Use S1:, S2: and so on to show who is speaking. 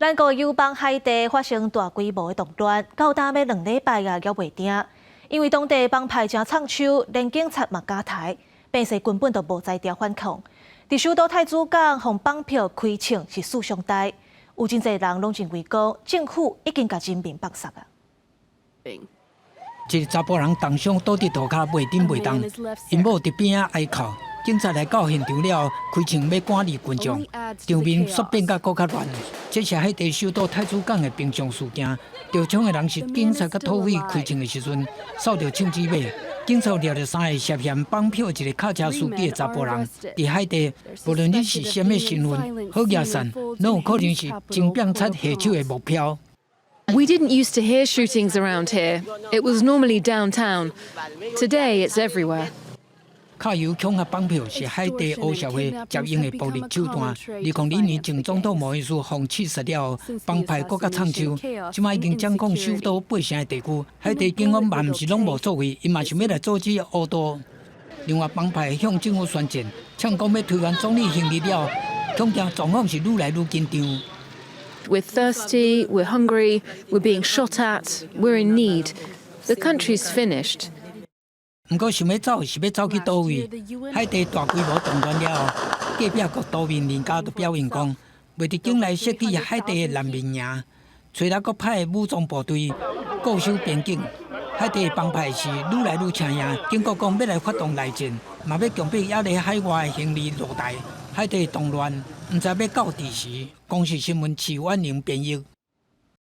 S1: 咱国友邦海地发生大规模的动乱，到今要2礼拜也袂停，因为当地帮派真藏手，连警察嘛加台，平时根本就无在调反抗。伫首都太子港，互绑票开枪是史上大，有真侪人拢认为讲政府已经甲人民绑杀啊。
S2: 一个查甫人当场倒伫涂骹袂顶袂动，因某伫边仔哀哭。警察来到现场了，开枪要赶离群众，场面煞变甲搁较乱。这是海地首都太子港的平常事件。着枪的人是警察甲土匪开枪的时阵，扫着枪支马。警察抓着3个涉嫌绑票一个卡车司机的查甫人。伫海地，无论你是甚么身份，好野善，拢有可能是真变贼下手的目标。
S3: We didn't used to hear shootings around here. It was normally downtown. Today, it's everywhere.
S2: 卡油恐吓绑票是海地黑社会常用的暴力手段。2002年前总统莫伊斯放弃杀了后，帮派更加藏手，即摆已经掌控首都8成的地区。海地警方嘛毋是拢无作为，伊嘛想要来阻止恶徒。另外，帮派向政府宣战，呛讲要推翻总理行李了，恐惊状况是愈来愈紧张。
S3: We're thirsty, we're hungry, we're being shot at, we're in need. The country's finished.
S2: 不过想要走是要走去倒位？海地大规模动乱了后，隔壁国多名人家都表现讲，为伫境内设计海地的难民营，找来国派武装部队固守边境。海地帮派是愈来愈强硬，警告讲要来发动内战，嘛要强迫压在海外的行李落台。海地动乱，唔知要到第时。公视新闻，徐婉玲编译。